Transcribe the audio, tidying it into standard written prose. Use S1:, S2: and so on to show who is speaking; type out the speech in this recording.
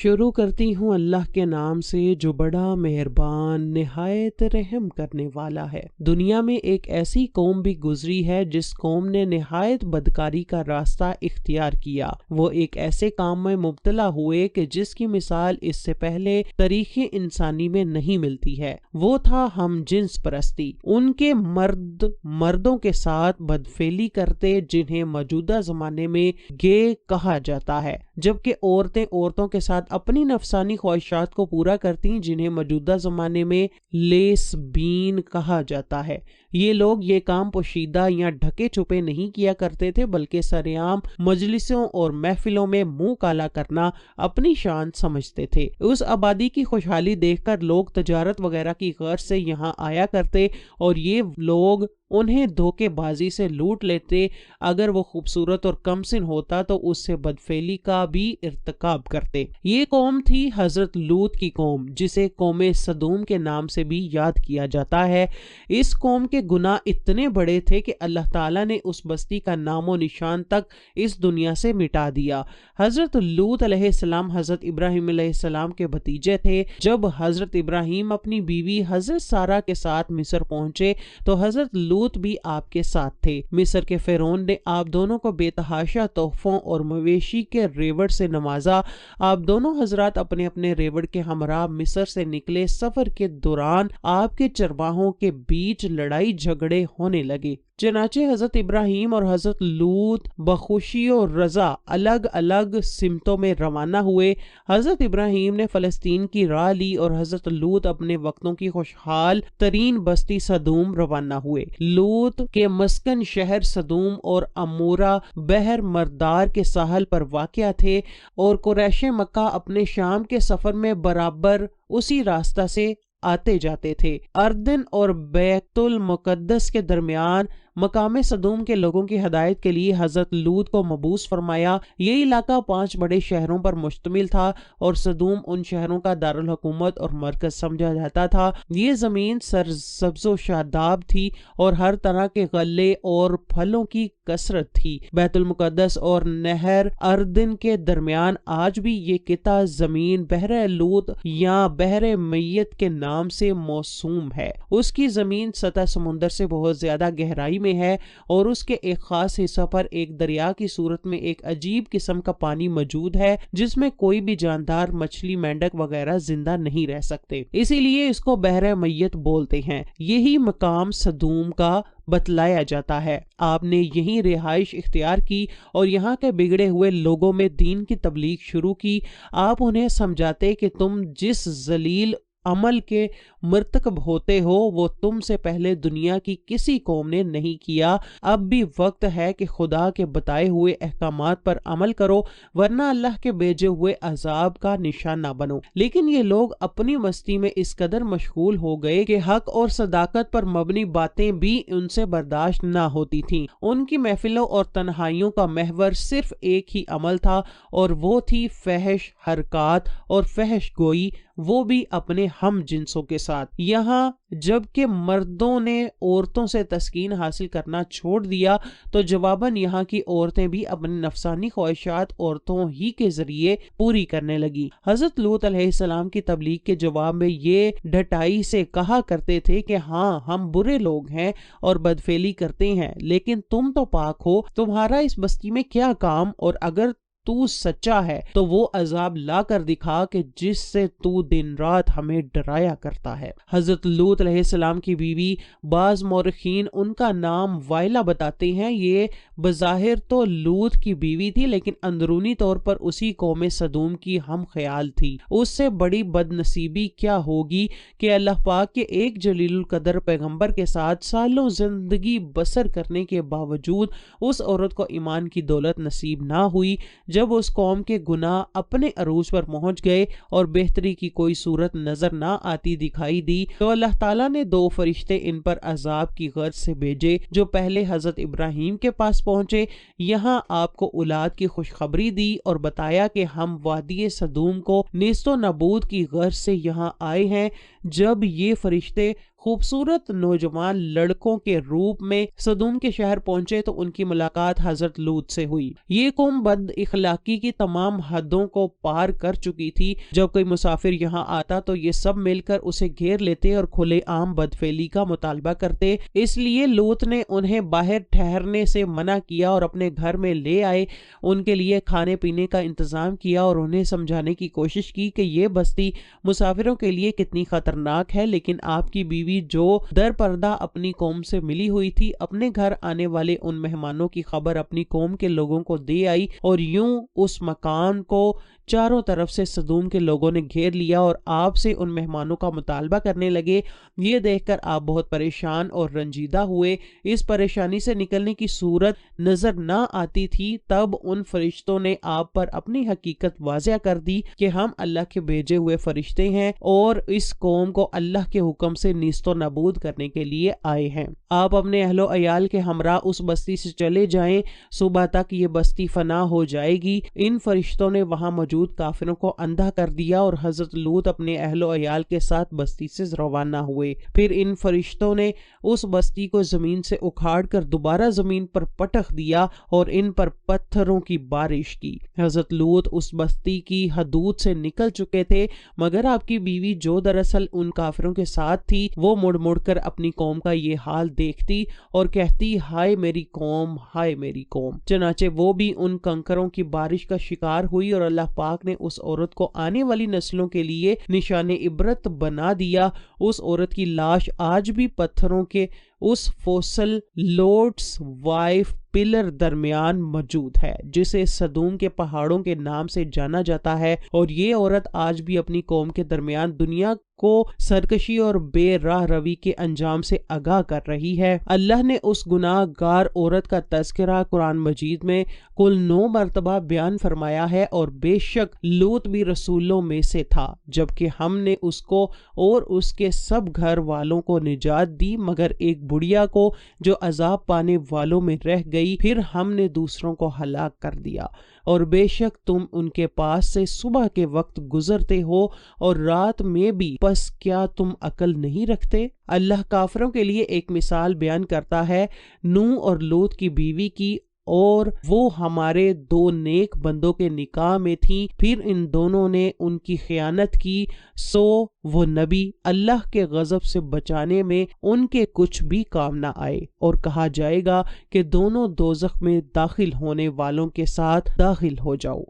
S1: شروع کرتی ہوں اللہ کے نام سے جو بڑا مہربان نہایت رحم کرنے والا ہے۔ دنیا میں ایک ایسی قوم بھی گزری ہے جس قوم نے نہایت بدکاری کا راستہ اختیار کیا۔ وہ ایک ایسے کام میں مبتلا ہوئے کہ جس کی مثال اس سے پہلے تاریخ انسانی میں نہیں ملتی ہے۔ وہ تھا ہم جنس پرستی۔ ان کے مردوں کے ساتھ بدفعلی کرتے جنہیں موجودہ زمانے میں گے کہا جاتا ہے، جبکہ عورتیں عورتوں کے ساتھ اپنی نفسانی خواہشات کو پورا کرتی جنہیں موجودہ زمانے میں لیسبین کہا جاتا ہے۔ یہ لوگ یہ کام پوشیدہ یا ڈھکے چھپے نہیں کیا کرتے تھے بلکہ سرعام مجلسوں اور محفلوں میں منہ کالا کرنا اپنی شان سمجھتے تھے۔ اس آبادی کی خوشحالی دیکھ کر لوگ تجارت وغیرہ کی غرض سے یہاں آیا کرتے اور یہ لوگ انہیں دھوکے بازی سے لوٹ لیتے۔ اگر وہ خوبصورت اور کم سن ہوتا تو اس سے بدفعلی کا بھی ارتکاب کرتے۔ یہ قوم تھی حضرت لوط کی قوم، جسے قوم سدوم کے نام سے بھی یاد کیا جاتا ہے۔ اس قوم کے گناہ اتنے بڑے تھے کہ اللہ تعالیٰ نے اس بستی کا نام و نشان تک اس دنیا سے مٹا دیا۔ حضرت لوط علیہ السلام حضرت ابراہیم علیہ السلام کے بھتیجے تھے۔ جب حضرت ابراہیم اپنی بیوی حضرت سارہ کے ساتھ مصر پہنچے تو حضرت لوط بھی آپ کے ساتھ تھے۔ مصر کے فرعون نے آپ دونوں کو بے تحاشا تحفوں اور مویشی کے ریوڑ سے نوازا۔ آپ دونوں حضرات اپنے اپنے ریوڑ کے ہمراہ مصر سے نکلے۔ سفر کے دوران آپ کے چرواہوں کے بیچ لڑائی جھگڑے ہونے لگے۔ چنانچہ حضرت ابراہیم اور حضرت لوط بخوشی و رضا الگ الگ سمتوں میں روانہ ہوئے۔ حضرت ابراہیم نے فلسطین کی راہ لی اور حضرت لوط اپنے وقتوں کی خوشحال ترین بستی سدوم روانہ ہوئے۔ لوط کے مسکن شہر سدوم اور امورا بحر مردار کے ساحل پر واقع تھے اور قریش مکہ اپنے شام کے سفر میں برابر اسی راستہ سے آتے جاتے تھے۔ اردن اور بیت المقدس کے درمیان مقام صدوم کے لوگوں کی ہدایت کے لیے حضرت لوط کو مبعوث فرمایا۔ یہ علاقہ 5 بڑے شہروں پر مشتمل تھا اور صدوم ان شہروں کا دارالحکومت اور مرکز سمجھا جاتا تھا۔ یہ زمین سرسبز و شاداب تھی اور ہر طرح کے غلے اور پھلوں کی کثرت تھی۔ بیت المقدس اور نہر اردن کے درمیان آج بھی یہ قطعہ زمین بحر لوط یا بحر میت کے نام سے موسوم ہے۔ اس کی زمین سطح سمندر سے بہت زیادہ گہرائی میں ہے اور اس کے ایک خاص حصہ پر ایک دریا کی صورت میں ایک عجیب قسم کا پانی موجود ہے جس میں کوئی بھی جاندار مچھلی، مینڈک وغیرہ زندہ نہیں رہ سکتے، اسی لیے اس کو بحر میت بولتے ہیں۔ یہی مقام صدوم کا بتلایا جاتا ہے۔ آپ نے یہیں رہائش اختیار کی اور یہاں کے بگڑے ہوئے لوگوں میں دین کی تبلیغ شروع کی۔ آپ انہیں سمجھاتے کہ تم جس ذلیل عمل کے مرتکب ہوتے ہو وہ تم سے پہلے دنیا کی کسی قوم نے نہیں کیا۔ اب بھی وقت ہے کہ خدا کے بتائے ہوئے احکامات پر عمل کرو ورنہ اللہ کے بھیجے ہوئے عذاب کا نشانہ بنو۔ لیکن یہ لوگ اپنی مستی میں اس قدر مشغول ہو گئے کہ حق اور صداقت پر مبنی باتیں بھی ان سے برداشت نہ ہوتی تھیں۔ ان کی محفلوں اور تنہائیوں کا محور صرف ایک ہی عمل تھا اور وہ تھی فحش حرکات اور فحش گوئی، وہ بھی اپنے ہم جنسوں کے ساتھ۔ یہاں جبکہ مردوں نے عورتوں سے تسکین حاصل کرنا چھوڑ دیا تو جواباً یہاں کی عورتیں بھی اپنی نفسانی خواہشات عورتوں ہی کے ذریعے پوری کرنے لگی۔ حضرت لوط علیہ السلام کی تبلیغ کے جواب میں یہ ڈٹائی سے کہا کرتے تھے کہ ہاں ہم برے لوگ ہیں اور بدفعلی کرتے ہیں، لیکن تم تو پاک ہو، تمہارا اس بستی میں کیا کام، اور اگر تو سچا ہے تو وہ عذاب لا کر دکھا کہ جس سے تو دن رات ہمیں ڈرایا کرتا ہے۔ حضرت لوط علیہ السلام کی بیوی، بعض مورخین ان کا نام وائلہ بتاتے ہیں، یہ بظاہر تو لوط کی بیوی تھی لیکن اندرونی طور پر اسی قوم صدوم کی ہم خیال تھی۔ اس سے بڑی بد نصیبی کیا ہوگی کہ اللہ پاک کے ایک جلیل القدر پیغمبر کے ساتھ سالوں زندگی بسر کرنے کے باوجود اس عورت کو ایمان کی دولت نصیب نہ ہوئی۔ جب اس قوم کے گناہ اپنے عروج پر پہنچ گئے اور بہتری کی کوئی صورت نظر نہ آتی دکھائی دی تو اللہ تعالیٰ نے 2 فرشتے ان پر عذاب کی غرض سے بھیجے جو پہلے حضرت ابراہیم کے پاس پہنچے۔ یہاں آپ کو اولاد کی خوشخبری دی اور بتایا کہ ہم وادی صدوم کو نیست و نابود کی غرض سے یہاں آئے ہیں۔ جب یہ فرشتے خوبصورت نوجوان لڑکوں کے روپ میں سدوم کے شہر پہنچے تو ان کی ملاقات حضرت لوط سے ہوئی۔ یہ قوم بد اخلاقی کی تمام حدوں کو پار کر چکی تھی۔ جب کوئی مسافر یہاں آتا تو یہ سب مل کر اسے گھیر لیتے اور کھلے عام بدفعلی کا مطالبہ کرتے۔ اس لیے لوط نے انہیں باہر ٹھہرنے سے منع کیا اور اپنے گھر میں لے آئے، ان کے لیے کھانے پینے کا انتظام کیا اور انہیں سمجھانے کی کوشش کی کہ یہ بستی مسافروں کے لیے کتنی خطرناک ہے۔ لیکن آپ کی بیوی جو در پردہ اپنی قوم سے ملی ہوئی تھی، اپنے گھر آنے والے ان مہمانوں کی خبر اپنی قوم کے لوگوں کو دے آئی اور یوں اس مکان کو چاروں طرف سے سدوم کے لوگوں نے گھیر لیا اور آپ سے ان مہمانوں کا مطالبہ کرنے لگے۔ یہ دیکھ کر آپ بہت پریشان اور رنجیدہ ہوئے۔ اس پریشانی سے نکلنے کی صورت نظر نہ آتی تھی۔ تب ان فرشتوں نے آپ پر اپنی حقیقت واضح کر دی کہ ہم اللہ کے بھیجے ہوئے فرشتے ہیں اور اس قوم کو اللہ کے حکم سے نیست و نابود کرنے کے لیے آئے ہیں۔ آپ اپنے اہل و عیال کے ہمراہ اس بستی سے چلے جائیں، صبح تک یہ بستی فنا ہو جائے گی۔ ان فرشتوں نے وہاں موجود کافروں کو اندھا کر دیا اور حضرت لوط اپنے اہل و عیال کے ساتھ بستی سے روانہ ہوئے۔ پھر ان فرشتوں نے اس بستی کو زمین سے اکھاڑ کر دوبارہ زمین پر پٹخ دیا اور ان پر پتھروں کی بارش کی۔ حضرت لوط اس بستی کی حدود سے نکل چکے تھے، مگر آپ کی بیوی جو دراصل ان کافروں کے ساتھ تھی، وہ مڑ مڑ کر اپنی قوم کا یہ حال دیکھتی اور کہتی، ہائے میری قوم، ہائے میری قوم۔ چنانچہ وہ بھی ان کنکروں کی بارش کا شکار ہوئی اور اللہ پاک نے اس عورت کو آنے والی نسلوں کے لیے نشان عبرت بنا دیا۔ اس عورت کی لاش آج بھی پتھروں کے اس فوسل لوٹس وائف پلر درمیان موجود ہے جسے سدوم کے پہاڑوں کے نام سے جانا جاتا ہے، اور یہ عورت آج بھی اپنی قوم کے درمیان دنیا کو سرکشی اور بے راہ روی کے انجام سے آگاہ کر رہی ہے۔ اللہ نے اس گناہ گار عورت کا تذکرہ قرآن مجید میں کل 9 مرتبہ بیان فرمایا ہے، اور بے شک لوط بھی رسولوں میں سے تھا، جبکہ ہم نے اس کو اور اس کے سب گھر والوں کو نجات دی مگر ایک بڑھیا کو جو عذاب پانے والوں میں رہ گئی، پھر ہم نے دوسروں کو ہلاک کر دیا۔ اور بے شک تم ان کے پاس سے صبح کے وقت گزرتے ہو اور رات میں بھی، پس کیا تم عقل نہیں رکھتے؟ اللہ کافروں کے لیے ایک مثال بیان کرتا ہے نوح اور لوط کی بیوی کی، اور وہ ہمارے 2 نیک بندوں کے نکاح میں تھیں، پھر ان دونوں نے ان کی خیانت کی، سو وہ نبی اللہ کے غضب سے بچانے میں ان کے کچھ بھی کام نہ آئے، اور کہا جائے گا کہ دونوں دوزخ میں داخل ہونے والوں کے ساتھ داخل ہو جاؤ۔